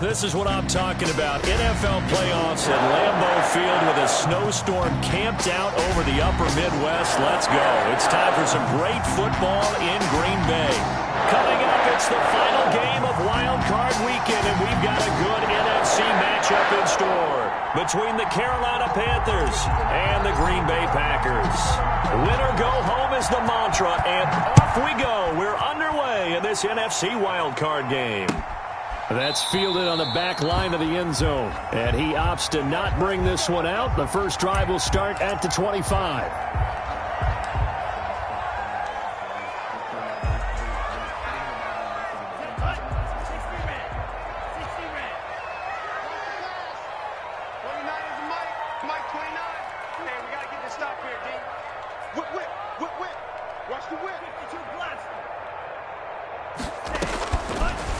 This is what I'm talking about. NFL playoffs at Lambeau Field with a snowstorm camped out over the upper Midwest. Let's go. It's time for some great football in Green Bay. Coming up, it's the final game of Wild Card Weekend, and we've got a good NFC matchup in store between the Carolina Panthers and the Green Bay Packers. Win or go home is the mantra, and off we go. We're underway in this NFC Wild Card game. That's fielded on the back line of the end zone, and he opts to not bring this one out. The first drive will start at the 25.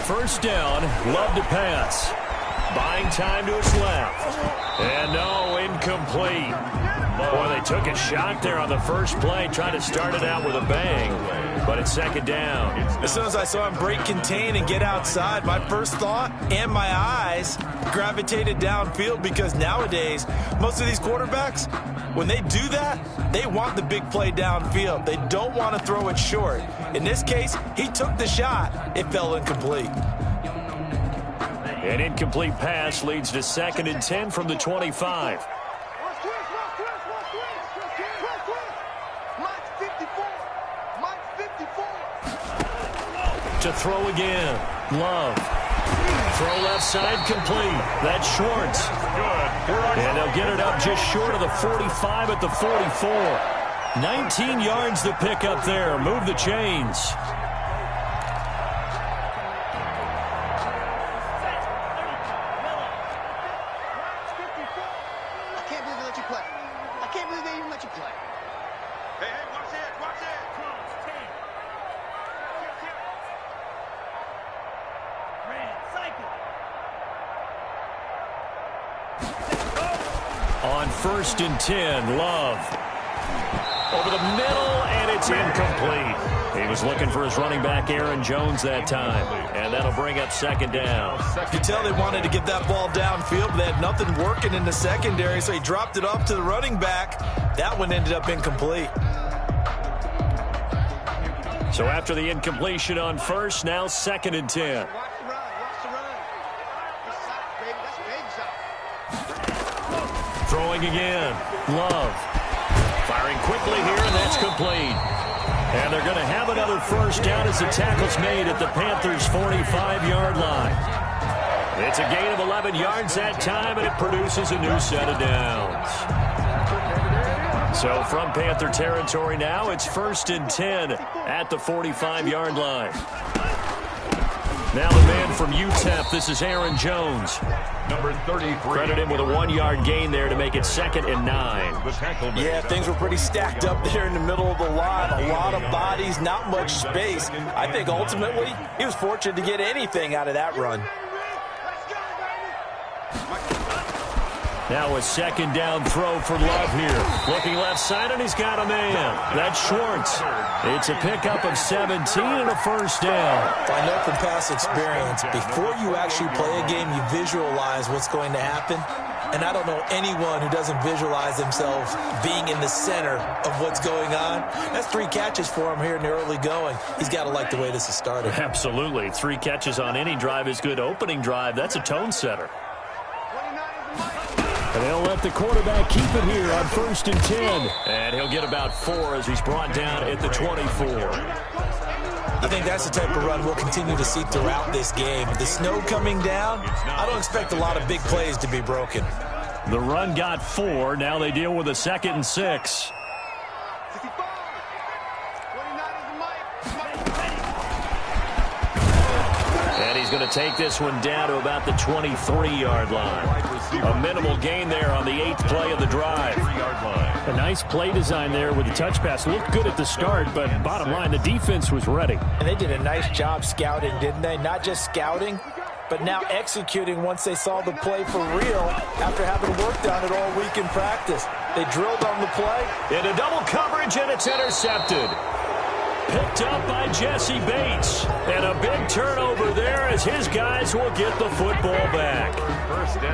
First down, Love to pass. Buying time to his left. And no, incomplete. Boy, they took a shot there on the first play, trying to start it out with a bang. But it's second down. As soon as I saw him break contain and get outside, my first thought and my eyes gravitated downfield, because nowadays, most of these quarterbacks, when they do that, they want the big play downfield. They don't want to throw it short. In this case, he took the shot. It fell incomplete. An incomplete pass leads to 2nd and 10 from the 25. To throw again. Love. Throw left side complete. That's Schwartz. And they'll get it up just short of the 45 at the 44. 19 yards to pick up there. Move the chains. On 1st and 10, Love. Over the middle, and it's incomplete. He was looking for his running back, Aaron Jones, that time. And that'll bring up 2nd down. You could tell they wanted to get that ball downfield, but they had nothing working in the secondary, so he dropped it off to the running back. That one ended up incomplete. So after the incompletion on 1st, now 2nd and 10. Throwing again. Love. Firing quickly here, and that's complete. And they're going to have another first down as the tackle's made at the Panthers' 45-yard line. It's a gain of 11 yards that time, and it produces a new set of downs. So from Panther territory now, it's 1st and 10 at the 45-yard line. Now the man from UTEP, this is Aaron Jones. Number 33. Credit him with a 1-yard gain there to make it 2nd and 9. Yeah, things were pretty stacked up there in the middle of the line. A lot of bodies, not much space. I think ultimately he was fortunate to get anything out of that run. Now a 2nd down throw for Love here. Looking left side, and he's got a man. That's Schwartz. It's a pickup of 17 and a first down. I know from past experience, before you actually play a game, you visualize what's going to happen. And I don't know anyone who doesn't visualize themselves being in the center of what's going on. That's 3 catches for him here in the early going. He's got to like the way this is started. Absolutely. 3 catches on any drive is good. Opening drive, that's a tone setter. And they'll let the quarterback keep it here on 1st and 10. And he'll get about 4 as he's brought down at the 24. I think that's the type of run we'll continue to see throughout this game. With the snow coming down, I don't expect a lot of big plays to be broken. The run got 4. Now they deal with a 2nd and 6. And he's going to take this one down to about the 23-yard line. A minimal gain there on the 8th play of the drive. A nice play design there with the touch pass. Looked good at the start, but bottom line, the defense was ready. And they did a nice job scouting, didn't they? Not just scouting, but now executing once they saw the play for real after having worked on it all week in practice. They drilled on the play. Into double coverage, and it's intercepted. Picked up by Jesse Bates. And a big turnover there as his guys will get the football back.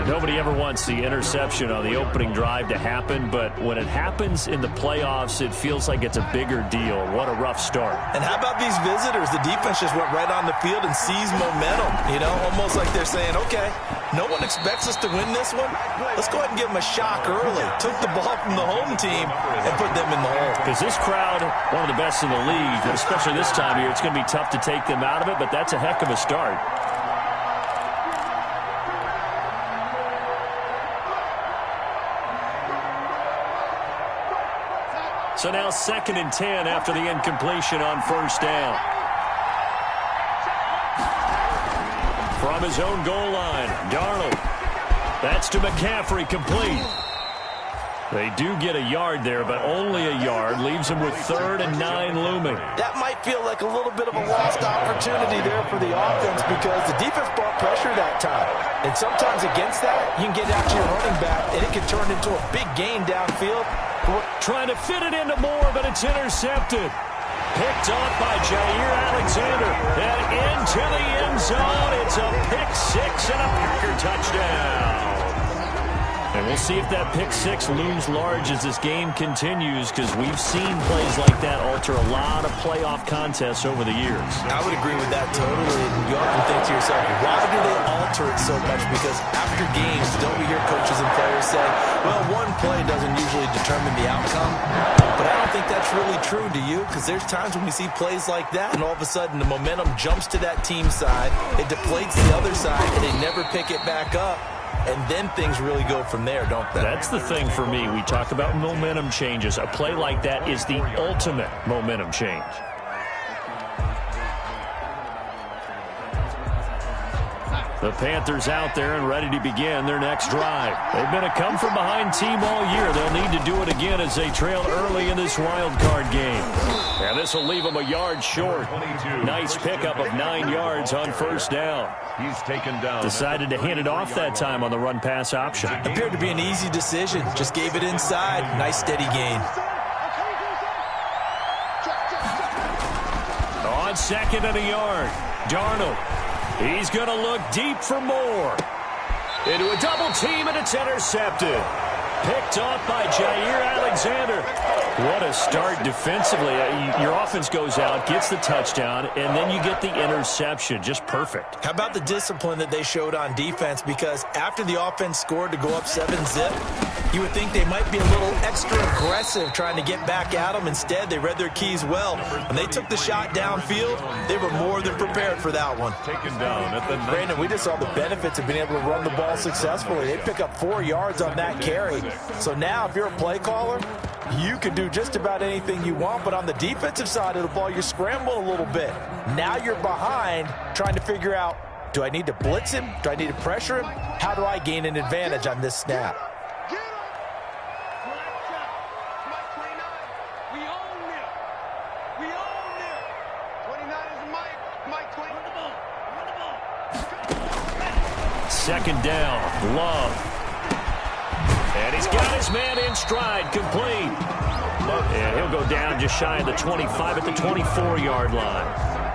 Nobody ever wants the interception on the opening drive to happen, but when it happens in the playoffs, it feels like it's a bigger deal. What a rough start. And how about these visitors? The defense just went right on the field and seized momentum. You know, almost like they're saying, okay, no one expects us to win this one. Let's go ahead and give them a shock early. Took the ball from the home team and put them in the hole. Because this crowd, one of the best in the league, especially this time of year, it's going to be tough to take them out of it, but that's a heck of a start. So now 2nd and 10 after the incompletion on first down. From his own goal line, Darnold. That's to McCaffrey, complete. They do get a yard there, but only a yard. Leaves them with 3rd and 9 looming. That might feel like a little bit of a lost opportunity there for the offense because the defense brought pressure that time. And sometimes against that, you can get out to your running back, and it can turn into a big gain downfield. Trying to fit it into Moore, but it's intercepted. Picked off by Jair Alexander. And into the end zone. It's a pick 6 and a Packer touchdown. And we'll see if that pick 6 looms large as this game continues, because we've seen plays like that alter a lot of playoff contests over the years. I would agree with that totally. You often think to yourself, why do they alter it so much? Because after games, don't we hear coaches and players say, well, one play doesn't usually determine the outcome? But I don't think that's really true, do you? Because there's times when we see plays like that, and all of a sudden the momentum jumps to that team side, it deflates the other side, and they never pick it back up. And then things really go from there, don't they? That's the thing for me. We talk about momentum changes. A play like that is the ultimate momentum change. The Panthers out there and ready to begin their next drive. They've been a come-from-behind team all year. They'll need to do it again as they trail early in this wild card game. And this will leave them a yard short. Nice pickup of 9 yards on first down. He's taken down. Decided to hand it off that time on the run-pass option. Appeared to be an easy decision. Just gave it inside. Nice steady gain. On 2nd and a yard, Darnold. He's going to look deep for Moore. Into a double team, and it's intercepted. Picked off by Jair Alexander. What a start defensively. Your offense goes out, gets the touchdown, and then you get the interception. Just perfect. How about the discipline that they showed on defense? Because after the offense scored to go up 7-zip, you would think they might be a little extra aggressive trying to get back at them. Instead, they read their keys well. When they took the shot downfield, they were more than prepared for that one. Taken down at the Brandon, we just saw the benefits of being able to run the ball successfully. They pick up 4 yards on that carry. So now, if you're a play caller, you can do just about anything you want, but on the defensive side of the ball, you scramble a little bit. Now you're behind trying to figure out, do I need to blitz him? Do I need to pressure him? How do I gain an advantage on this snap? Second down, Love. And he's got his man in stride, complete. And he'll go down just shy of the 25 at the 24-yard line.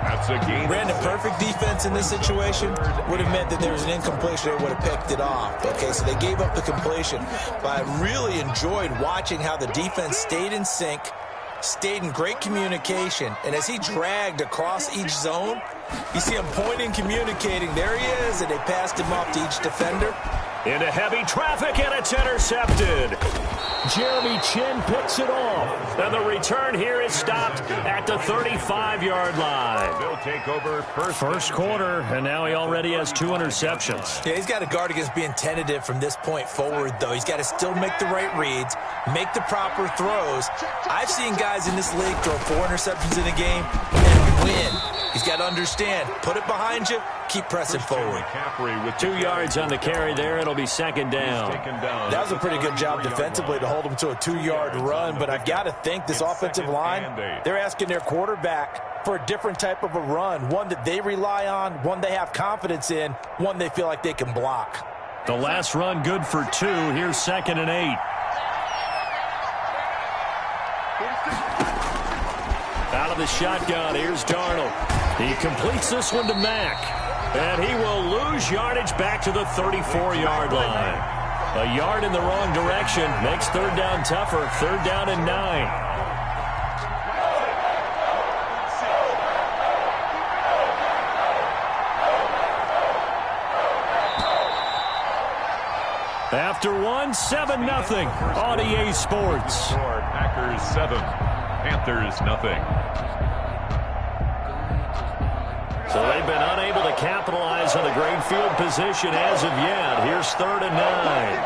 That's a game. Brandon, perfect defense in this situation would have meant that there was an incompletion. They would have picked it off. Okay, so they gave up the completion. But I really enjoyed watching how the defense stayed in sync, stayed in great communication. And as he dragged across each zone, you see him pointing, communicating. There he is, and they passed him off to each defender. Into heavy traffic, and it's intercepted. Jeremy Chin picks it off. And the return here is stopped at the 35-yard line. They'll take over first quarter, and now he already has 2 interceptions. Yeah, he's got to guard against being tentative from this point forward, though. He's got to still make the right reads, make the proper throws. I've seen guys in this league throw 4 interceptions in a game and win. He's got to understand, put it behind you, keep pressing forward. With 2 yards on the carry there, it'll be second down. That was a pretty good job defensively to hold him to a 2-yard run, but I've got to think this offensive line, they're asking their quarterback for a different type of a run, one that they rely on, one they have confidence in, one they feel like they can block. The last run good for 2. Here's 2nd and 8. Out of the shotgun, here's Darnold. He completes this one to Mack. And he will lose yardage back to the 34-yard line. A yard in the wrong direction makes third down tougher. Third down and 9. After 7-0 on EA Sports. Packers 7, Panthers nothing. So they've been unable to capitalize on the great field position as of yet. Here's 3rd and 9.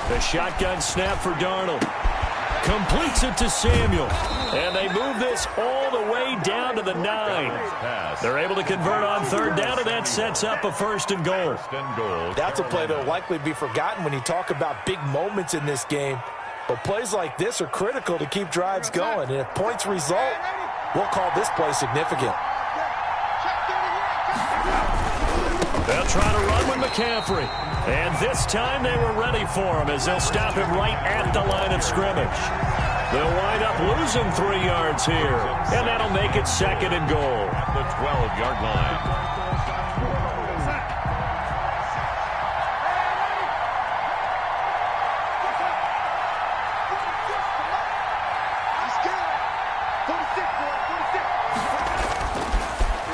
The shotgun snap for Darnold. Completes it to Samuel. And they move this all the way down to the 9. They're able to convert on third down, and that sets up a 1st and goal. That's a play that will likely be forgotten when you talk about big moments in this game. But plays like this are critical to keep drives going. And if points result, we'll call this play significant. They'll try to run with McCaffrey. And this time they were ready for him as they'll stop him right at the line of scrimmage. They'll wind up losing 3 yards here. And that'll make it 2nd and goal. At the 12-yard line.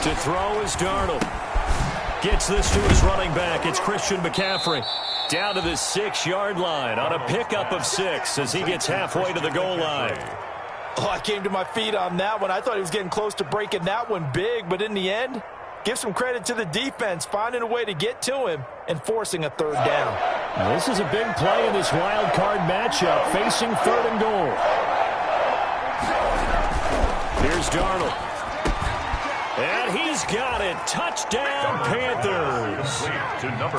To throw is Darnold. Gets this to his running back. It's Christian McCaffrey. Down to the 6-yard line on a pickup of 6 as he gets halfway to the goal line. Oh, I came to my feet on that one. I thought he was getting close to breaking that one big, but in the end, give some credit to the defense, finding a way to get to him and forcing a 3rd down. Now, this is a big play in this wild card matchup, facing 3rd and goal. Here's Darnold. And he's got it. Touchdown, Panthers.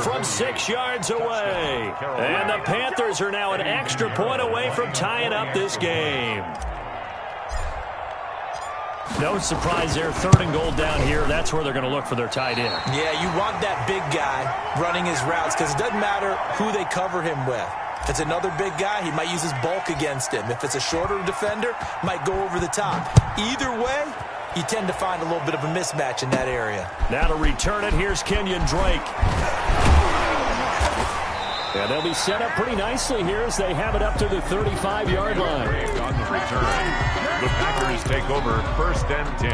From 6 yards away. And the Panthers are now an extra point away from tying up this game. No surprise there. 3rd and goal down here. That's where they're going to look for their tight end. Yeah, you want that big guy running his routes because it doesn't matter who they cover him with. If it's another big guy, he might use his bulk against him. If it's a shorter defender, might go over the top. Either way, you tend to find a little bit of a mismatch in that area. Now to return it, here's Kenyon Drake. And they'll be set up pretty nicely here as they have it up to the 35-yard line. On the return, the Packers take over 1st and 10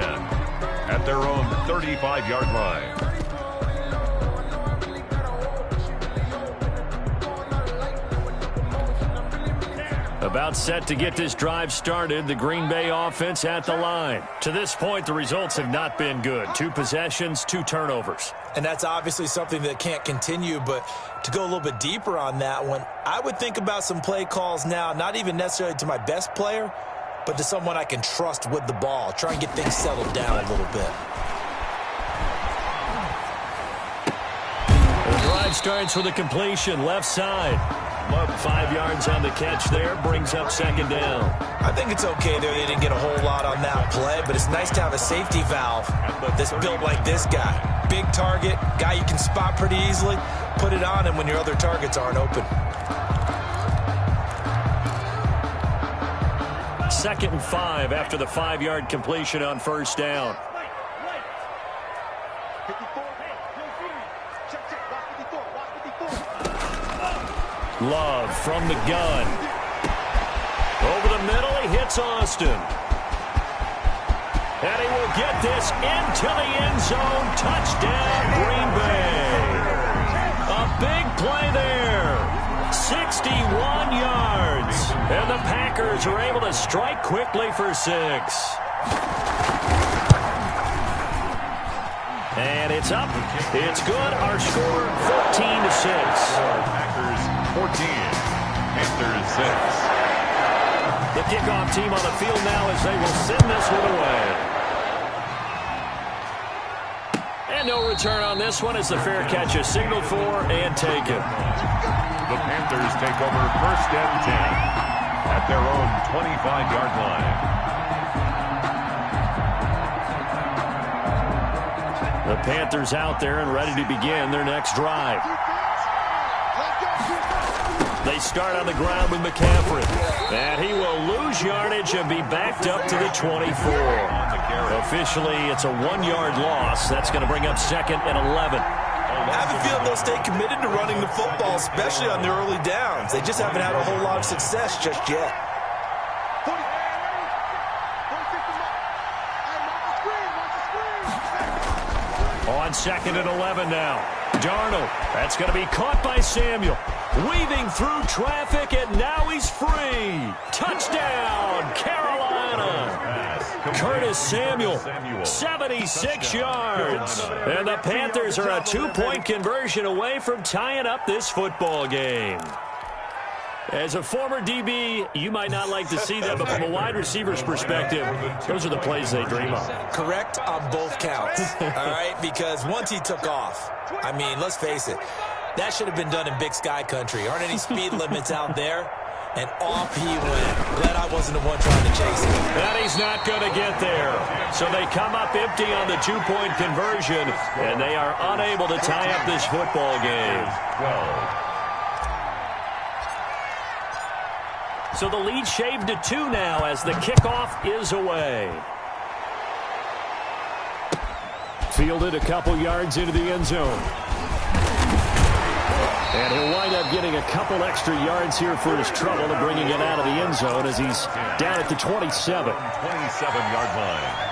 at their own 35-yard line. About set to get this drive started, the Green Bay offense at the line. To this point, the results have not been good. 2 possessions, 2 turnovers. And that's obviously something that can't continue, but to go a little bit deeper on that one, I would think about some play calls now, not even necessarily to my best player, but to someone I can trust with the ball. Try and get things settled down a little bit. The drive starts with a completion, left side. 5 yards on the catch there, brings up 2nd down. I think it's okay there. They didn't get a whole lot on that play, but it's nice to have a safety valve that's built like this guy. Big target, guy you can spot pretty easily. Put it on him when your other targets aren't open. 2nd and 5 after the 5-yard completion on 1st down. Love from the gun. Over the middle, he hits Austin. And he will get this into the end zone. Touchdown, Green Bay. A big play there. 61 yards. And the Packers are able to strike quickly for 6. And it's up. It's good. Our score, 14-6. Packers 14, Panthers 6. The kickoff team on the field now as they will send this one away. And no return on this one as the fair catch is signaled for and taken. The Panthers take over 1st and 10 at their own 25-yard line. The Panthers out there and ready to begin their next drive. They start on the ground with McCaffrey. And he will lose yardage and be backed up to the 24. Officially, it's a 1-yard loss. That's going to bring up 2nd and 11. I have a feeling they'll stay committed to running the football, especially on the early downs. They just haven't had a whole lot of success just yet. On 2nd and 11 now. Darnold. That's going to be caught by Samuel. Weaving through traffic, and now he's free. Touchdown, Carolina. Curtis Samuel, 76 yards. And the Panthers are a 2-point conversion away from tying up this football game. As a former DB, you might not like to see that, but from a wide receiver's perspective, those are the plays they dream of. Correct on both counts, all right? Because once he took off, I mean, let's face it, that should have been done in Big Sky country. Aren't any speed limits out there? And off he went. Glad I wasn't the one trying to chase him. And he's not going to get there. So they come up empty on the 2-point conversion, and they are unable to tie up this football game. 12. So the lead shaved to 2 now as the kickoff is away. Fielded a couple yards into the end zone. And he'll wind up getting a couple extra yards here for his trouble of bringing it out of the end zone as he's down at the 27. 27-yard line.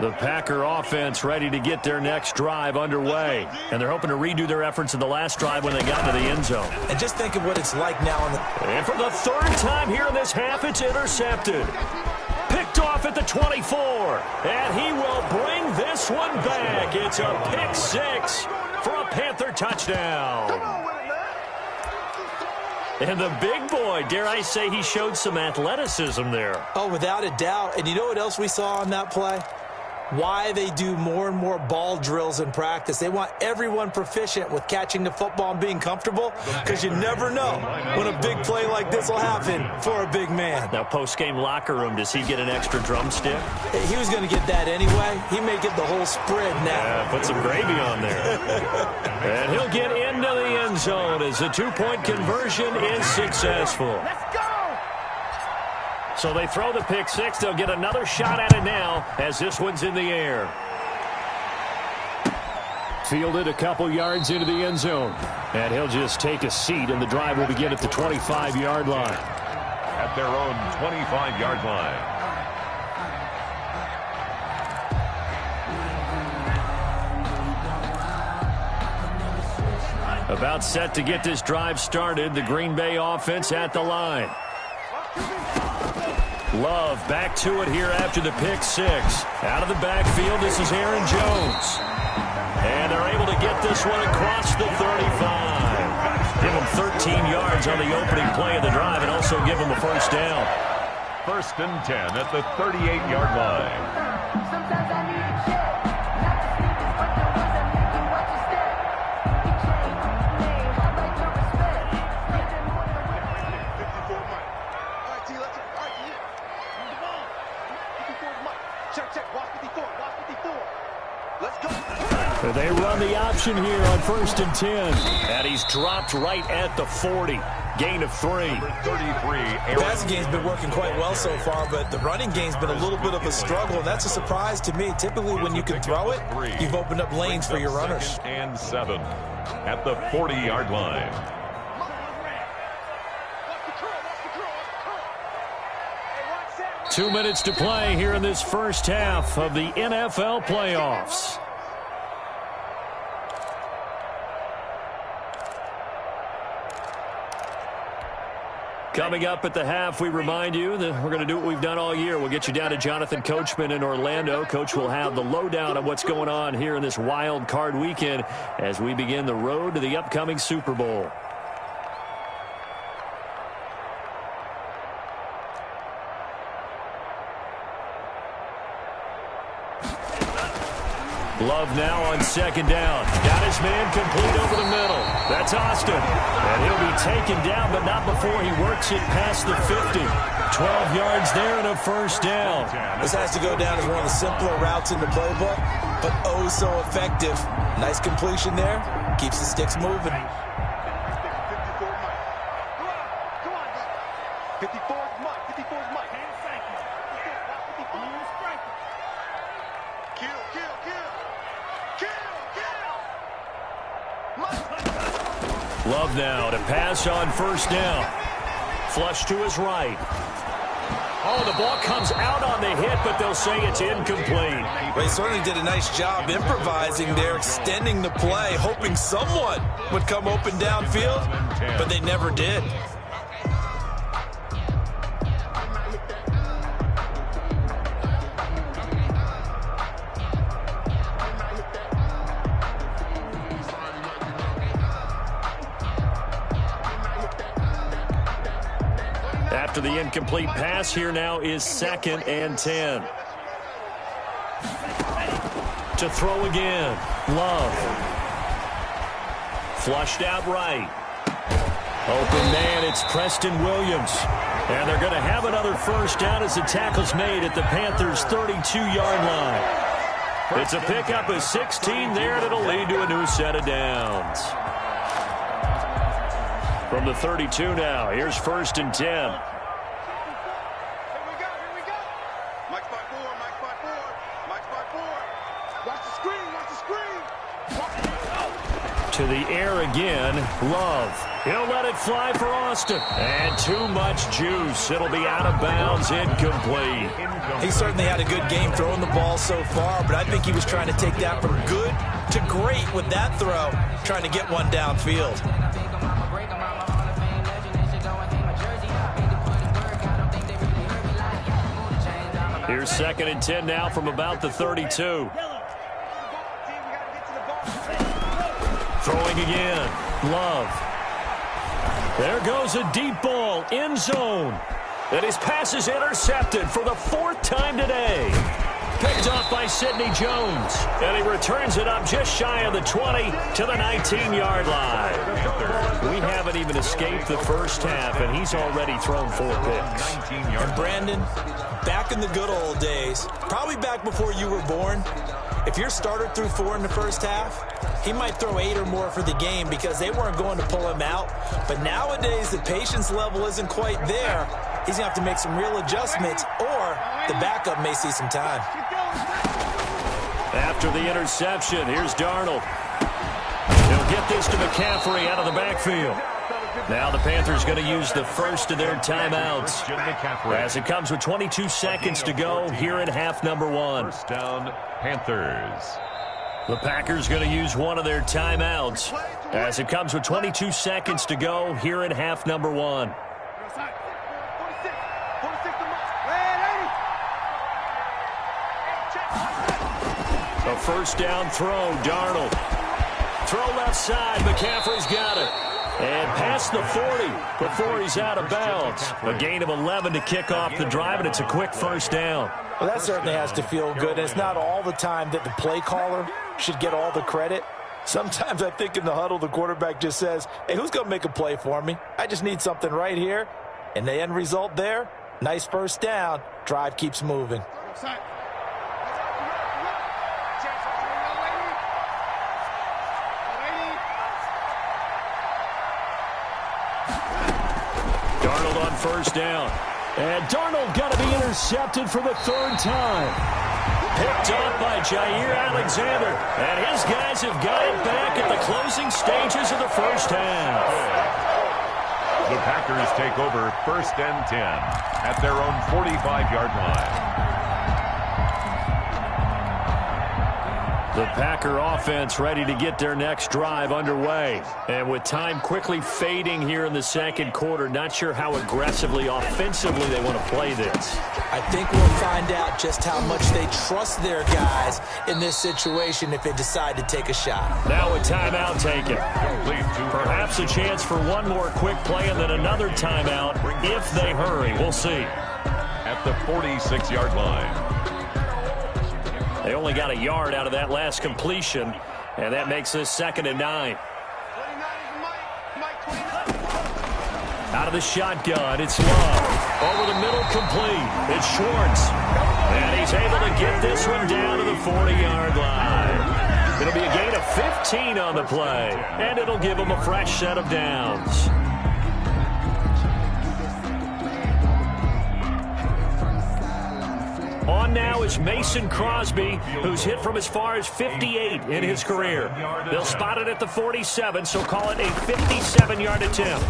The Packer offense ready to get their next drive underway. And they're hoping to redo their efforts in the last drive when they got to the end zone. And just think of what it's like now. And for the 3rd time here in this half, it's intercepted. Picked off at the 24. And he will bring this one back. It's a pick 6 for a Panther touchdown. And the big boy, dare I say, he showed some athleticism there. Oh, without a doubt. And you know what else we saw on that play? Why they do more and more ball drills in practice. They want everyone proficient with catching the football and being comfortable, because you never know when a big play like this will happen for a big man. Now, post-game locker room, does he get an extra drumstick? He was going to get that anyway. He may get the whole spread now. Yeah, put some gravy on there. And he'll get into the end zone as the 2-point conversion is successful. Let's go! So they throw the pick 6. They'll get another shot at it now as this one's in the air. Fielded a couple yards into the end zone. And he'll just take a seat, and the drive will begin at the 25-yard line. At their own 25-yard line. About set to get this drive started. The Green Bay offense at the line. Love back to it here after the pick 6. Out of the backfield, this is Aaron Jones. And they're able to get this one across the 35. Give him 13 yards on the opening play of the drive and also give him a first down. 1st and 10 at the 38-yard line. Sometimes I need a check. Not the sneakers, but the ones that make you watch your step. Big chain, name, I like your respect. Get them more than 54 mic. All right, T, let's go. All right, T. Move the ball. 54 mic. Check. Watch 54. Watch 54. Let's go. They run the option here on 1st and 10. And he's dropped right at the 40. Gain of 3. Number 33, The passing game's been working quite well so far, but the running game's been a little bit of a struggle, and that's a surprise to me. Typically, when you can throw it, you've opened up lanes for your runners. 2nd and 7 at the 40-yard line. Hey, 2 minutes to play here in this first half of the NFL playoffs. Coming up at the half, we remind you that we're going to do what we've done all year. We'll get you down to Jonathan Coachman in Orlando. Coach will have the lowdown on what's going on here in this wild card weekend as we begin the road to the upcoming Super Bowl. Love now on 2nd down. Got his man complete over the middle. That's Austin. And he'll be taken down, but not before he works it past the 50. 12 yards there and a first down. This has to go down as one of the simpler routes in the playbook, but oh so effective. Nice completion there. Keeps the sticks moving. 54's Mike. 54's Mike. Love now to pass on first down. Flush to his right. Oh, the ball comes out on the hit, but they'll say it's incomplete. They certainly did a nice job improvising there, extending the play, hoping someone would come open downfield, but they never did. After the incomplete pass, here now is 2nd and 10. To throw again. Love. Flushed out right. Open man, it's Preston Williams. And they're going to have another first down as the tackle's made at the Panthers' 32-yard line. It's a pickup of 16 there, and it'll lead to a new set of downs. From the 32 now, here's 1st and 10. To the air again, Love. He'll let it fly for Austin. And too much juice. It'll be out of bounds, incomplete. He certainly had a good game throwing the ball so far, but I think he was trying to take that from good to great with that throw, trying to get one downfield. Here's 2nd and 10 now from about the 32. Throwing again. Love. There goes a deep ball. End zone. And his pass is intercepted for the 4th time today. Picked off by Sidney Jones. And he returns it up just shy of the 20 to the 19-yard line. We haven't even escaped the first half, and he's already thrown 4 picks. And Brandon, back in the good old days, probably back before you were born, if your starter threw 4 in the first half, he might throw 8 or more for the game because they weren't going to pull him out. But nowadays, the patience level isn't quite there. He's going to have to make some real adjustments, or the backup may see some time. After the interception, here's Darnold. He'll get this to McCaffrey out of the backfield. Now the Panthers going to use the first of their timeouts as it comes with 22 seconds to go here in half number 1. First down, Panthers. The Packers going to use one of their timeouts as it comes with 22 seconds to go here in half number 1. A first down throw, Darnold. Throw left side, McCaffrey's got it. And past the 40 before he's out of bounds. A gain of 11 to kick off the drive, and it's a quick first down. Well, that certainly has to feel good. And it's not all the time that the play caller should get all the credit. Sometimes I think in the huddle, the quarterback just says, hey, who's going to make a play for me? I just need something right here. And the end result there, nice first down. Drive keeps moving. Darnold on first down. And Darnold got to be intercepted for the 3rd time. Picked off by Jair Alexander. And his guys have got it back at the closing stages of the first half. The Packers take over 1st and 10 at their own 45-yard line. The Packer offense ready to get their next drive underway. And with time quickly fading here in the 2nd quarter, not sure how aggressively, offensively they want to play this. I think we'll find out just how much they trust their guys in this situation if they decide to take a shot. Now a timeout taken. Perhaps a chance for one more quick play and then another timeout if they hurry. We'll see. At the 46-yard line. They only got a yard out of that last completion, and that makes this 2nd and 9. Out of the shotgun, it's Love. Over the middle, complete. It's Schwartz. And he's able to get this one down to the 40-yard line. It'll be a gain of 15 on the play, and it'll give him a fresh set of downs. On now is Mason Crosby, who's hit from as far as 58 in his career. They'll spot it at the 47, so call it a 57-yard attempt.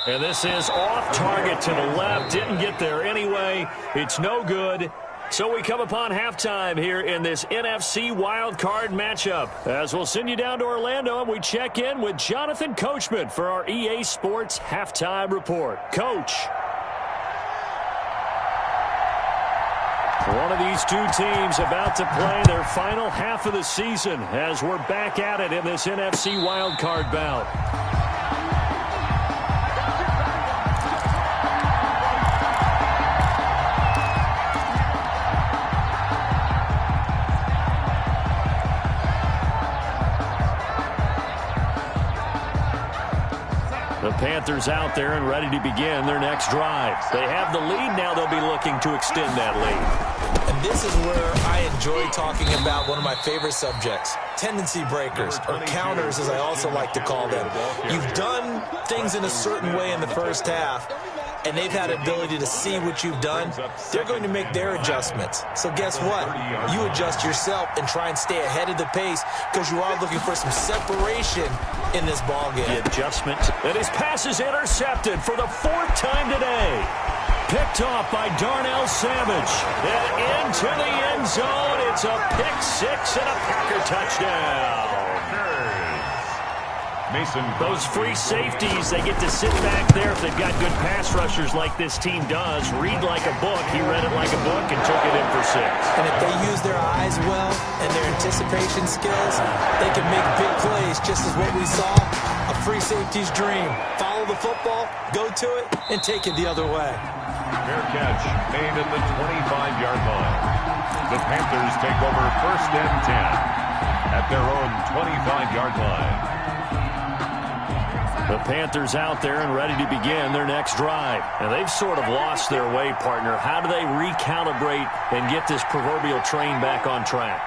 And this is off target to the left. Didn't get there anyway. It's no good. So we come upon halftime here in this NFC wildcard matchup. As we'll send you down to Orlando, and we check in with Jonathan Coachman for our EA Sports Halftime Report. Coach. One of these two teams about to play their final half of the season as we're back at it in this NFC wildcard bout. The Panthers out there and ready to begin their next drive. They have the lead now. They'll be looking to extend that lead. And this is where I enjoy talking about one of my favorite subjects, tendency breakers, or counters as I also like to call them. You've done things in a certain way in the first half, and they've had ability to see what you've done. They're going to make their adjustments. So guess what? You adjust yourself and try and stay ahead of the pace because you are looking for some separation in this ballgame. The adjustment, and his pass is intercepted for the fourth time today. Picked off by Darnell Savage. And into the end zone. It's a pick six and a Packer touchdown. Mason. Those free safeties, they get to sit back there if they've got good pass rushers like this team does. Read like a book. He read it like a book and took it in for 6. And if they use their eyes well and their anticipation skills, they can make big plays, just as what we saw. A free safety's dream. Follow the football, go to it, and take it the other way. Fair catch made at the 25-yard line. The Panthers take over first and 10 at their own 25-yard line. The Panthers out there and ready to begin their next drive. And they've sort of lost their way, partner. How do they recalibrate and get this proverbial train back on track?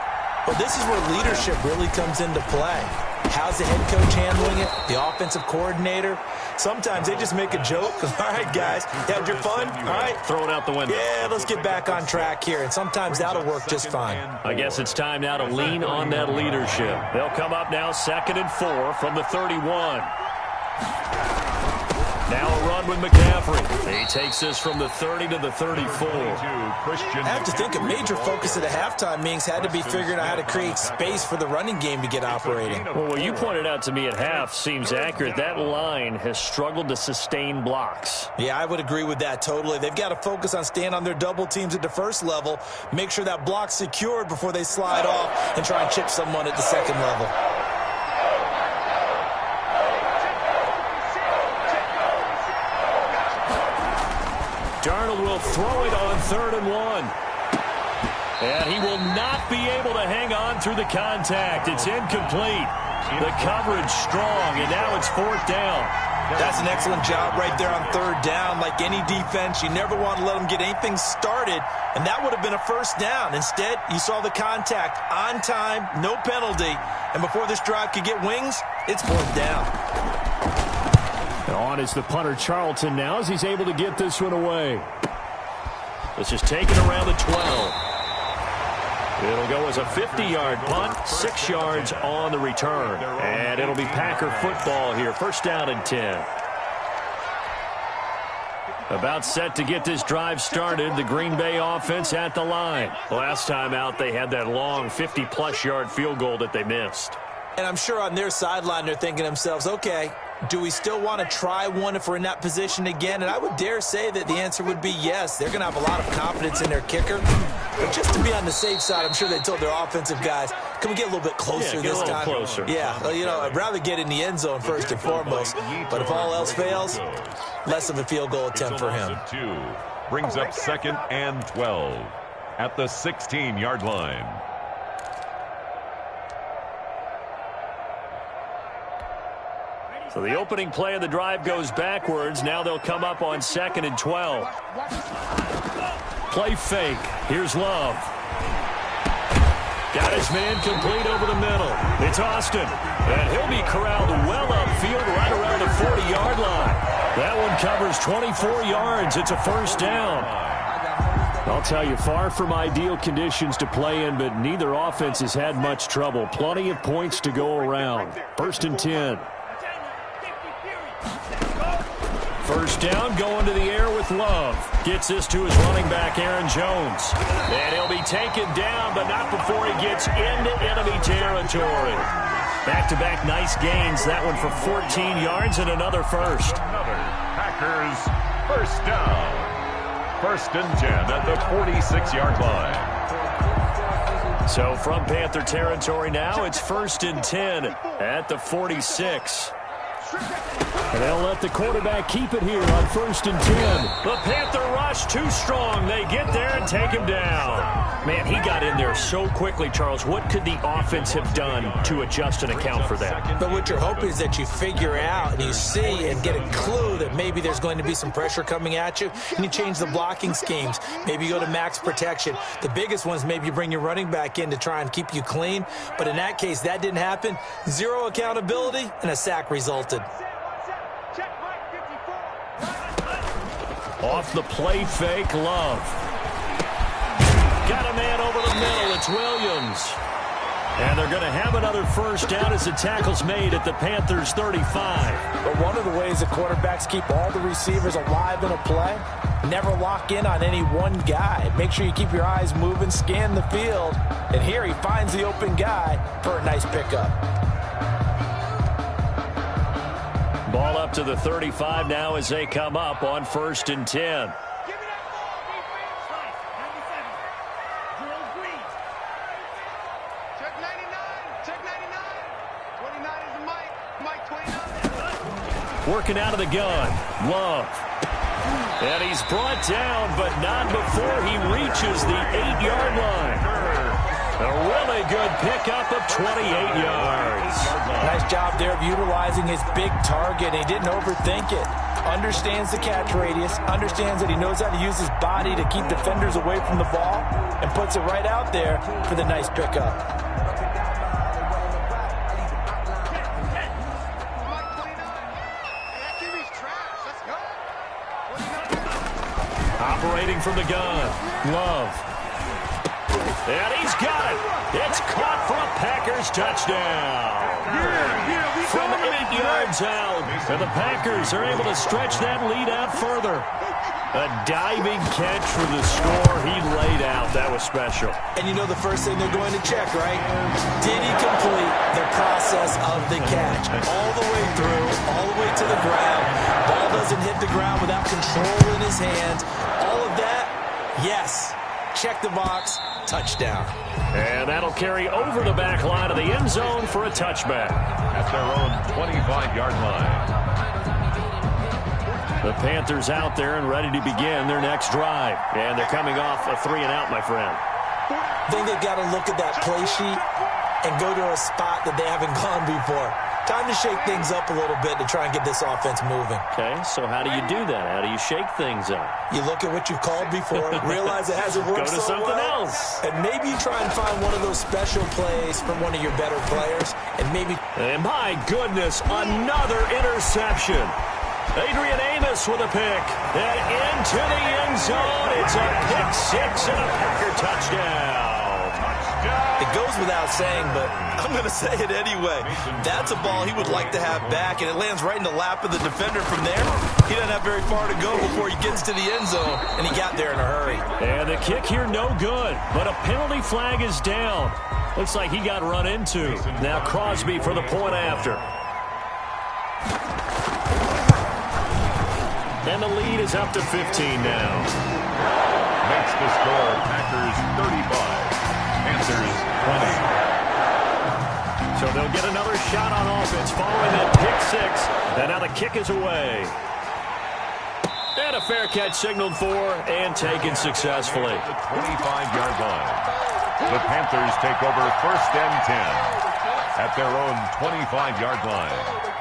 Well, this is where leadership really comes into play. How's the head coach handling it? The offensive coordinator? Sometimes they just make a joke. All right, guys, had your fun? All right. Throw it out the window. Yeah, let's get back on track here. And sometimes that'll work just fine. I guess it's time now to lean on that leadership. They'll come up now 2nd and 4 from the 31. Now a run with McCaffrey. He takes this from the 30 to the 34. I have to think a major focus of the halftime meetings had to be figuring out how to create space for the running game to get operating. Well, what you pointed out to me at half seems accurate. That line has struggled to sustain blocks. Yeah, I would agree with that totally. They've got to focus on staying on their double teams at the first level, make sure that block's secured before they slide off and try and chip someone at the second level. Darnold will throw it on 3rd and 1. And he will not be able to hang on through the contact. It's incomplete. The coverage strong, and now it's 4th down. That's an excellent job right there on 3rd down. Like any defense, you never want to let them get anything started, and that would have been a 1st down. Instead, you saw the contact on time, no penalty, and before this drive could get wings, it's 4th down. On is the punter Charlton now as he's able to get this one away. This is taken around the 12. It'll go as a 50-yard punt, 6 yards on the return. And it'll be Packer football here, 1st down and 10. About set to get this drive started, the Green Bay offense at the line. Last time out, they had that long 50-plus yard field goal that they missed. And I'm sure on their sideline they're thinking to themselves, okay, do we still want to try one if we're in that position again? And I would dare say that the answer would be yes. They're going to have a lot of confidence in their kicker. But just to be on the safe side, I'm sure they told their offensive guys, can we get a little bit closer this time? Closer. Yeah, well, you know, I'd rather get in the end zone first and foremost. But if all else fails, less of a field goal attempt for him. Brings up 2nd and 12 at the 16-yard line. So the opening play of the drive goes backwards. Now they'll come up on 2nd and 12. Play fake. Here's Love. Got his man complete over the middle. It's Austin. And he'll be corralled well upfield right around the 40-yard line. That one covers 24 yards. It's a first down. I'll tell you, far from ideal conditions to play in, but neither offense has had much trouble. Plenty of points to go around. 1st and 10. First down, going to the air with Love. Gets this to his running back, Aaron Jones. And he'll be taken down, but not before he gets into enemy territory. Back-to-back nice gains. That one for 14 yards and another first. Another Packers first down. 1st and 10 at the 46-yard line. So from Panther territory now, it's 1st and 10 at the 46. And they'll let the quarterback keep it here on 1st and 10. The Panther rush too strong. They get there and take him down. Man, he got in there so quickly, Charles. What could the offense have done to adjust and account for that? But what you're hoping is that you figure out and you see and get a clue that maybe there's going to be some pressure coming at you, and you change the blocking schemes. Maybe you go to max protection. The biggest ones, maybe you bring your running back in to try and keep you clean. But in that case, that didn't happen. Zero accountability, and a sack resulted. Off the play fake, Love. Got a man over the middle. It's Williams. And they're going to have another first down as the tackle's made at the Panthers' 35. But one of the ways the quarterbacks keep all the receivers alive in a play, never lock in on any one guy. Make sure you keep your eyes moving, scan the field. And here he finds the open guy for a nice pickup. Ball up to the 35 now as they come up on 1st and 10. Working out of the gun. Love. And he's brought down, but not before he reaches the 8-yard line. A really good pickup of 28 yards. Nice job there of utilizing his big target. He didn't overthink it. Understands the catch radius. Understands that he knows how to use his body to keep defenders away from the ball. And puts it right out there for the nice pickup. Operating from the gun. Love. And he's got it. It's caught for a Packers touchdown. From 8 yards out. And the Packers are able to stretch that lead out further. A diving catch for the score he laid out. That was special. And you know the first thing they're going to check, right? Did he complete the process of the catch? All the way through, all the way to the ground. Ball doesn't hit the ground without control in his hands. All of that, yes. Check the box, touchdown. And that'll carry over the back line of the end zone for a touchback. At their own 25-yard line. The Panthers out there and ready to begin their next drive. And they're coming off a 3-and-out, my friend. I think they've got to look at that play sheet and go to a spot that they haven't gone before. Time to shake things up a little bit to try and get this offense moving. Okay, so how do you do that? How do you shake things up? You look at what you've called before, realize it hasn't worked Go to so something well, else. and maybe you try and find one of those special plays from one of your better players, and maybe... And my goodness, another interception. Adrian Amos with a pick. And into the end zone. It's a pick six and a Packer touchdown. It goes without saying, but I'm going to say it anyway. That's a ball he would like to have back, and it lands right in the lap of the defender from there. He doesn't have very far to go before he gets to the end zone, and he got there in a hurry. And the kick here no good, but a penalty flag is down. Looks like he got run into. Now Crosby for the point after. And the lead is up to 15 now. Makes the score Packers 35. Panthers 20. So they'll get another shot on offense following that pick six. And now the kick is away. And a fair catch signaled for and taken successfully. The 25-yard line. The Panthers take over 1st and 10 at their own 25-yard line.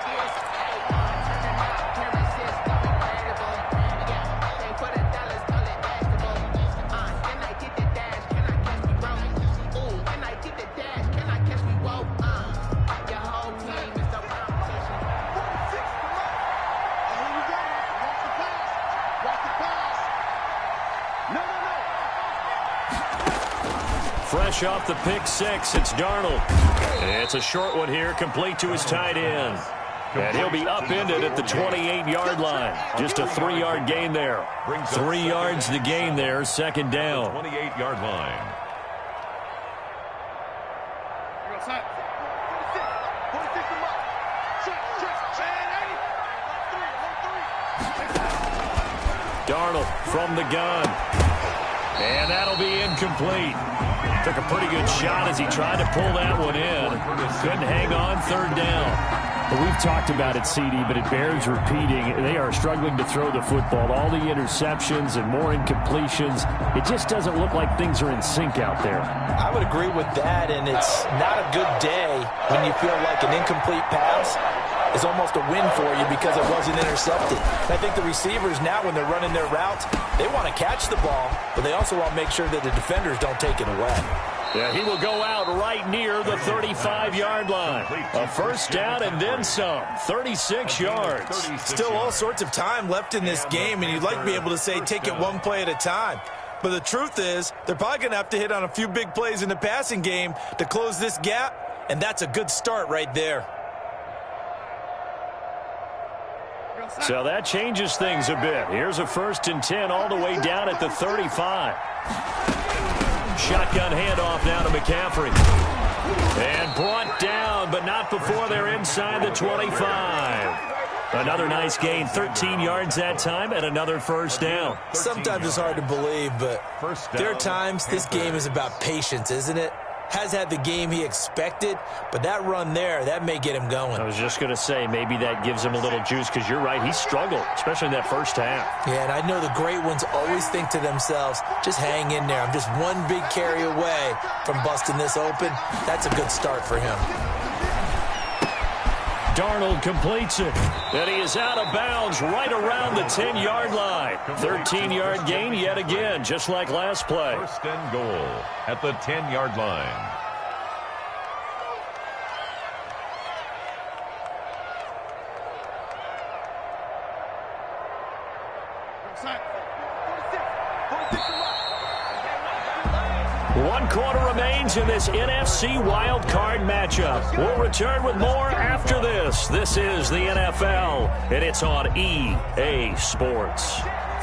fresh off the pick six. It's Darnold. It's a short one here, complete to his tight end. And he'll be upended at the 28-yard line. Just a 3-yard gain there. 3 yards to gain there, second down. 28-yard line. Darnold from the gun. And that'll be incomplete. Took a pretty good shot as he tried to pull that one in. Couldn't hang on, third down. Well, we've talked about it, CD, but it bears repeating. They are struggling to throw the football. All the interceptions and more incompletions. It just doesn't look like things are in sync out there. I would agree with that, and it's not a good day when you feel like an incomplete pass is almost a win for you because it wasn't intercepted. I think the receivers now, when they're running their routes, they want to catch the ball, but they also want to make sure that the defenders don't take it away. Yeah, he will go out right near the 35-yard line. A first down and then some. 36 yards. Still all sorts of time left in this game, and you'd like to be able to say take it one play at a time. But the truth is, they're probably going to have to hit on a few big plays in the passing game to close this gap, and that's a good start right there. So that changes things a bit. Here's a 1st and 10 all the way down at the 35. Shotgun handoff now to McCaffrey. And brought down, but not before they're inside the 25. Another nice gain, 13 yards that time, and another first down. Sometimes it's hard to believe, but there are times this game is about patience, isn't it? Has had the game he expected, but that run there, that may get him going. I was just going to say, maybe that gives him a little juice, because you're right, he struggled, especially in that first half. Yeah, and I know the great ones always think to themselves, just hang in there. I'm just one big carry away from busting this open. That's a good start for him. Darnold completes it, and he is out of bounds right around the 10-yard line. 13-yard gain yet again, just like last play. 1st and goal at the 10-yard line. One quarter remains in this NFC wild card matchup. We'll return with more after this. This is the NFL, and it's on EA Sports.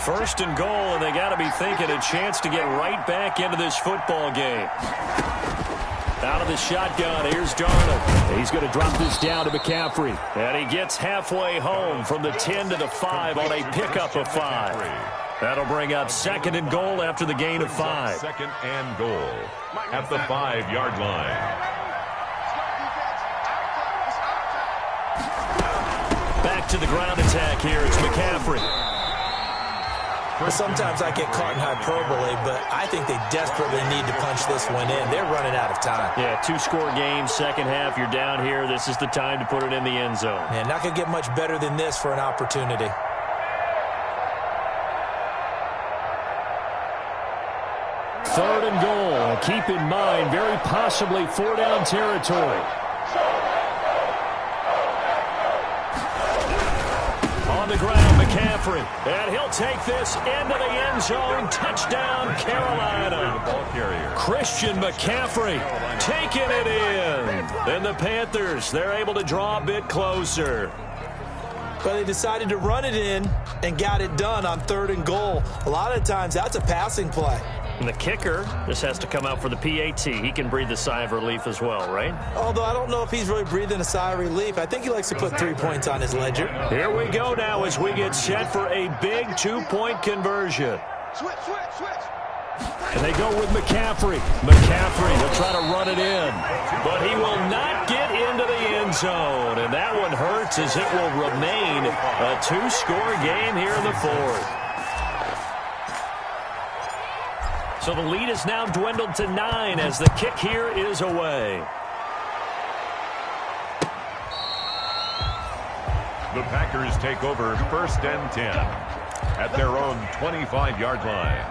1st and goal, and they got to be thinking a chance to get right back into this football game. Out of the shotgun, here's Darnold. He's going to drop this down to McCaffrey. And he gets halfway home from the 10 to the 5 on a pickup of 5. That'll bring up 2nd and goal after the gain of 5. 2nd and goal at the 5-yard line. Back to the ground attack here. It's McCaffrey. Sometimes I get caught in hyperbole, but I think they desperately need to punch this one in. They're running out of time. Yeah, 2-score game, second half. You're down here. This is the time to put it in the end zone. Yeah, not going to get much better than this for an opportunity. 3rd and goal. Keep in mind, very possibly 4-down territory. On the ground, McCaffrey. And he'll take this into the end zone. Touchdown, Carolina. Christian McCaffrey taking it in. And the Panthers, they're able to draw a bit closer. But they decided to run it in and got it done on 3rd and goal. A lot of times, that's a passing play. And the kicker just has to come out for the PAT. He can breathe a sigh of relief as well, right? Although I don't know if he's really breathing a sigh of relief. I think he likes to put 3 points on his ledger. Here we go now as we get set for a big 2-point conversion. Switch. And they go with McCaffrey. McCaffrey will try to run it in. But he will not get into the end zone. And that one hurts as it will remain a 2-score game here in the 4th. So the lead is now dwindled to 9 as the kick here is away. The Packers take over 1st and 10 at their own 25-yard line.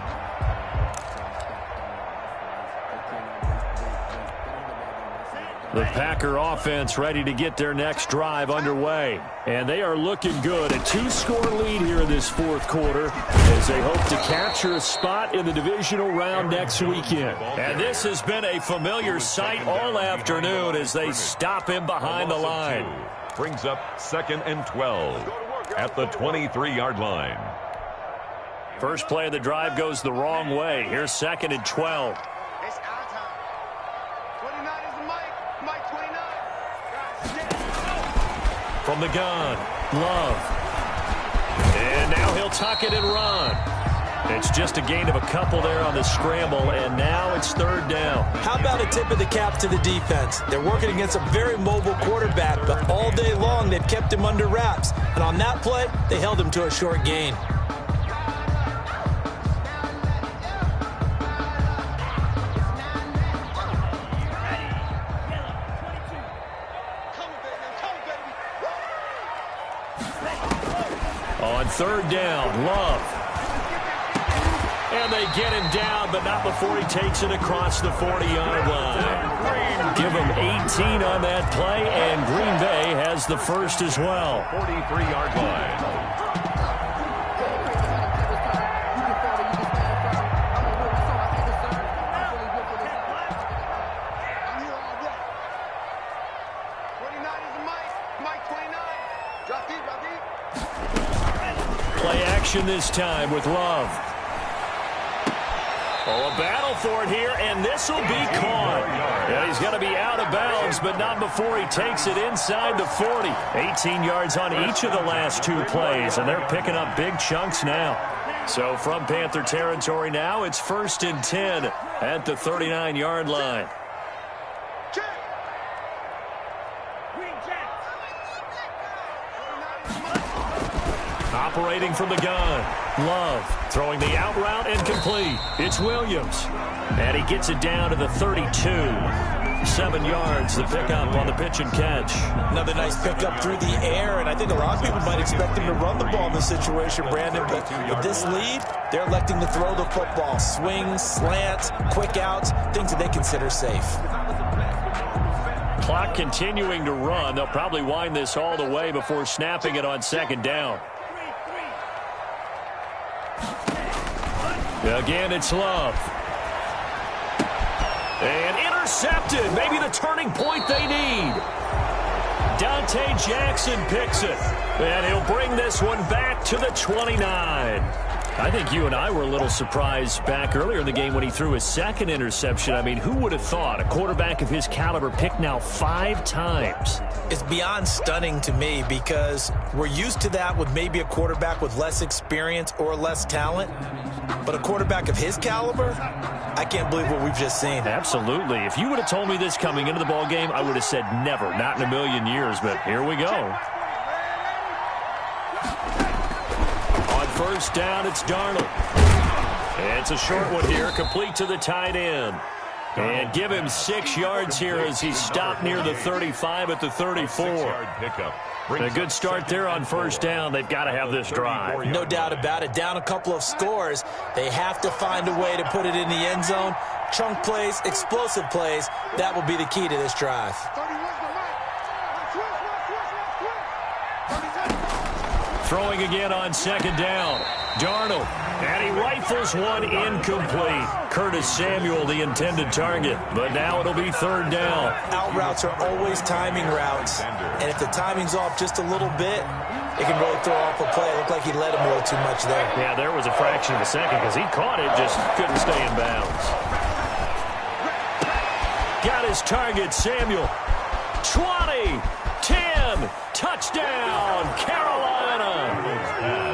The Packer offense ready to get their next drive underway. And they are looking good. A 2-score lead here in this fourth quarter as they hope to capture a spot in the divisional round next weekend. And this has been a familiar sight all afternoon as they stop him behind the line. Brings up 2nd and 12 at the 23-yard line. First play of the drive goes the wrong way. Here's 2nd and 12. It's our time. 29 is the mic. Mike 29. From the gun, Love. And now he'll tuck it and run. It's just a gain of a couple there on the scramble, and now it's 3rd down. How about a tip of the cap to the defense? They're working against a very mobile quarterback, but all day long they've kept him under wraps. And on that play, they held him to a short gain. On 3rd down, Love. And they get him down, but not before he takes it across the 40-yard line. Give him 18 on that play, and Green Bay has the first as well. 43-yard line. Play action this time with Love. Oh, a battle for it here, and this will be caught. Yeah, he's going to be out of bounds, but not before he takes it inside the 40. 18 yards on each of the last 2 plays, and they're picking up big chunks now. So from Panther territory now, it's 1st and 10 at the 39-yard line. Operating from the gun. Love throwing the out route and complete. It's Williams. And he gets it down to the 32. 7 yards, the pickup on the pitch and catch. Another nice pickup through the air, and I think a lot of people might expect him to run the ball in this situation, Brandon. But with this lead, they're electing to throw the football. Swings, slants, quick outs, things that they consider safe. Clock continuing to run. They'll probably wind this all the way before snapping it on 2nd down. Again, it's Love. And intercepted. Maybe the turning point they need. Dante Jackson picks it. And he'll bring this one back to the 29. I think you and I were a little surprised back earlier in the game when he threw his 2nd interception. I mean, who would have thought a quarterback of his caliber picked now 5 times? It's beyond stunning to me because we're used to that with maybe a quarterback with less experience or less talent. But a quarterback of his caliber, I can't believe what we've just seen. Absolutely. If you would have told me this coming into the ball game, I would have said never, not in a million years. But here we go. On 1st down, it's Darnold. It's a short one here, complete to the tight end. And give him 6 yards here as he stopped near the 35 at the 34. A good start there on 1st down. They've got to have this drive. No doubt about it. Down a couple of scores. They have to find a way to put it in the end zone. Chunk plays, explosive plays. That will be the key to this drive. Throwing again on 2nd down. Darnold. And he rifles one incomplete. Curtis Samuel, the intended target. But now it'll be 3rd down. Out routes are always timing routes. And if the timing's off just a little bit, it can really throw off a play. It looked like he let him a little too much there. Yeah, there was a fraction of a second because he caught it, just couldn't stay in bounds. Got his target, Samuel. 20, 10, touchdown, Carolina.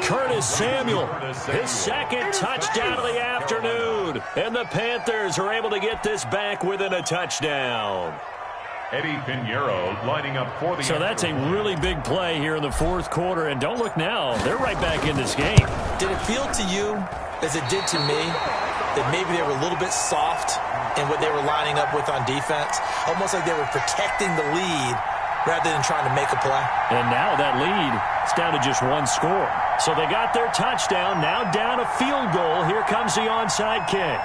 Curtis Samuel, his 2nd touchdown of the afternoon. And the Panthers are able to get this back within a touchdown. Eddie Pinheiro lining up for the... So that's a really big play here in the 4th quarter. And don't look now, they're right back in this game. Did it feel to you, as it did to me, that maybe they were a little bit soft in what they were lining up with on defense? Almost like they were protecting the lead rather than trying to make a play. And now that lead is down to just 1 score. So they got their touchdown, now down a field goal. Here comes the onside kick.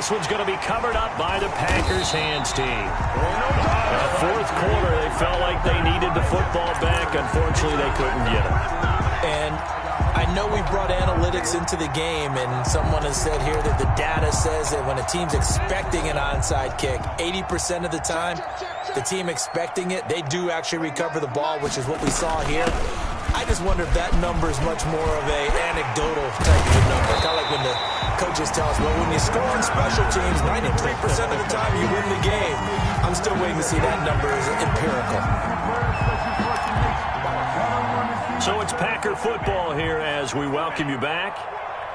This one's going to be covered up by the Packers hands team. Now, fourth quarter, they felt like they needed the football back. Unfortunately, they couldn't get it. And I know we brought analytics into the game, and someone has said here that the data says that when a team's expecting an onside kick, 80% of the time, the team expecting it, they do actually recover the ball, which is what we saw here. I just wonder if that number is much more of a anecdotal type of a number. Kind of like when the coaches tell us, well, when you score on special teams, 93% of the time you win the game. I'm still waiting to see that number as empirical. So it's Packer football here as we welcome you back.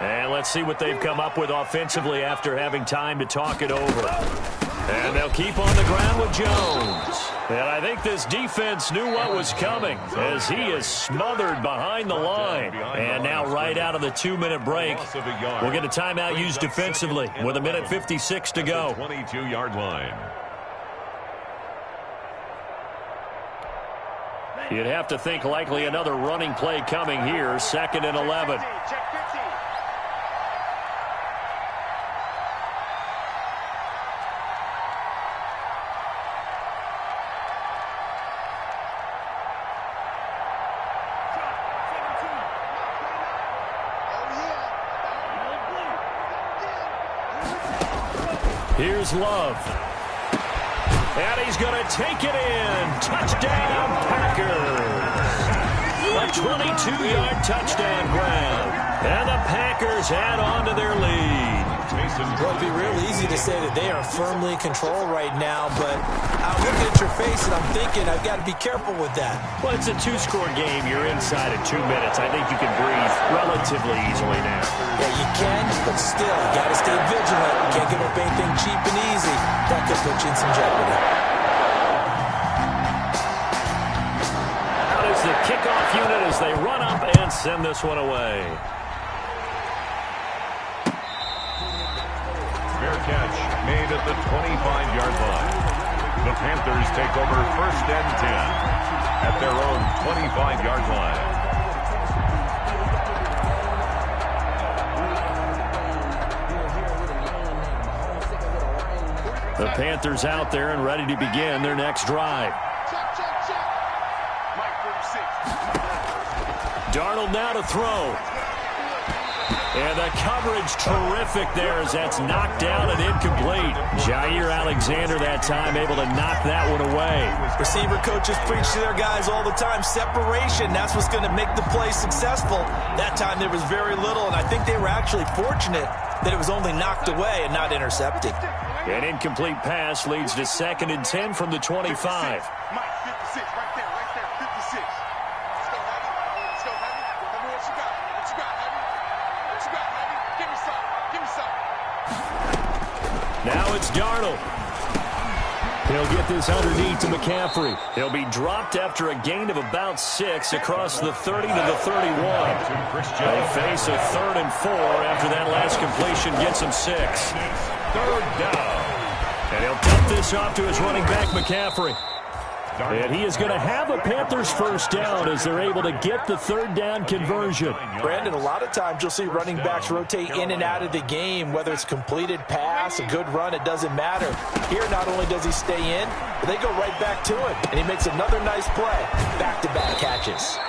And let's see what they've come up with offensively after having time to talk it over. And they'll keep on the ground with Jones. And I think this defense knew what was coming as he is smothered behind the line. And now right out of the 2-minute break, we'll get a timeout used defensively with 1:56 to go. 22-yard line. You'd have to think likely another running play coming here, 2nd and 11. Here's Love. And he's going to take it in. Touchdown, Packers. A 22-yard touchdown grab. And the Packers add on to their lead. Well, it'd be real easy to say that they are firmly in control right now, but I'm looking at your face and I'm thinking I've got to be careful with that. Well, it's a 2-score game. You're inside in 2 minutes. I think you can breathe relatively easily now. Yeah, you can, but still, you got to stay vigilant. You can't give up anything cheap and easy. That could put you in some jeopardy. Out is the kickoff unit as they run up and send this one away. Fair catch made at the 25-yard line. The Panthers take over 1st and 10 at their own 25-yard line. The Panthers out there and ready to begin their next drive. Darnold now to throw. And the coverage terrific there as that's knocked down and incomplete. Jair Alexander that time able to knock that one away. Receiver coaches preach to their guys all the time. Separation, that's what's going to make the play successful. That time there was very little, and I think they were actually fortunate that it was only knocked away and not intercepted. An incomplete pass leads to 2nd and 10 from the 25. Mike, 56, right there, 56. Let's go, Heavy. Let's go, Heavy. Tell me what you got. What you got, Heavy? What you got, Heavy? Give me some. Give me some. Now it's Darnold. He'll get this underneath to McCaffrey. He'll be dropped after a gain of about 6 across the 30 to the 31. They face a 3rd and 4 after that last completion gets him 6. 3rd down. And he'll dump this off to his running back, McCaffrey. And he is going to have a Panthers 1st down as they're able to get the 3rd down conversion. Brandon, a lot of times you'll see running backs rotate in and out of the game, whether it's completed pass, a good run, it doesn't matter. Here, not only does he stay in, but they go right back to him, and he makes another nice play. Back-to-back catches.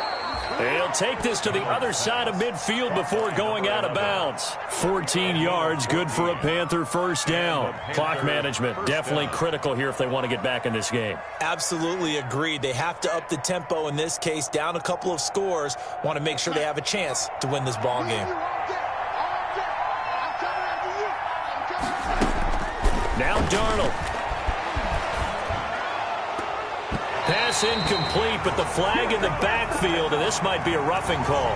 And he'll take this to the other side of midfield before going out of bounds. 14 yards, good for a Panther 1st down. Clock management definitely critical here if they want to get back in this game. Absolutely agreed. They have to up the tempo in this case, down a couple of scores. Want to make sure they have a chance to win this ball game. Now Darnold. Pass incomplete, but the flag in the backfield, and this might be a roughing call.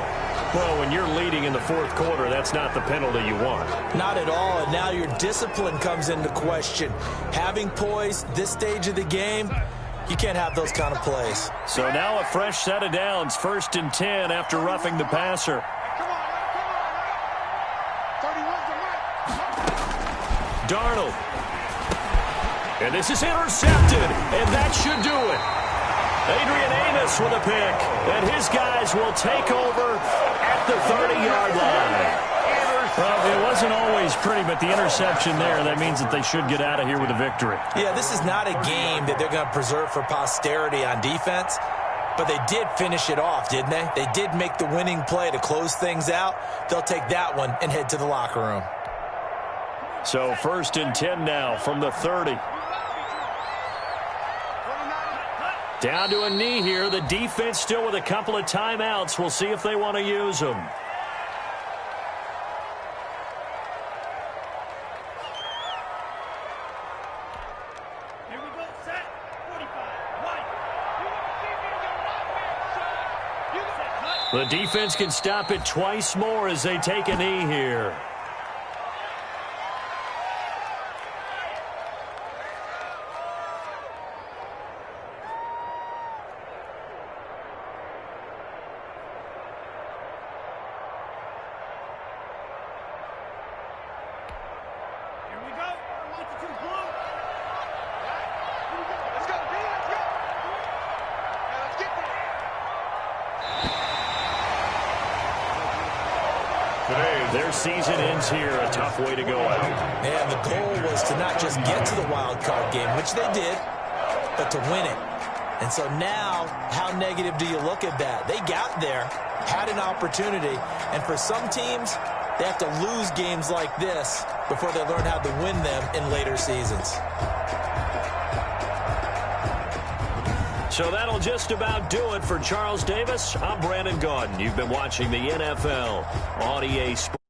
Well, when you're leading in the 4th quarter, that's not the penalty you want. Not at all, and now your discipline comes into question. Having poise this stage of the game, you can't have those kind of plays. So now a fresh set of downs, 1st and 10 after roughing the passer. Darnold. And this is intercepted, and that should do it. Adrian Amos with a pick, and his guys will take over at the 30-yard line. Well, it wasn't always pretty, but the interception there, that means that they should get out of here with a victory. Yeah, this is not a game that they're going to preserve for posterity on defense, but they did finish it off, didn't they? They did make the winning play to close things out. They'll take that one and head to the locker room. So 1st and 10 now from the 30. Down to a knee here. The defense still with a couple of timeouts. We'll see if they want to use them. The defense can stop it twice more as they take a knee here. Their season ends here. A tough way to go out. And the goal was to not just get to the wild card game, which they did, but to win it. And so now, how negative do you look at that? They got there, had an opportunity, and for some teams, they have to lose games like this before they learn how to win them in later seasons. So that'll just about do it for Charles Davis. I'm Brandon Gaudin. You've been watching the NFL on EA Sports.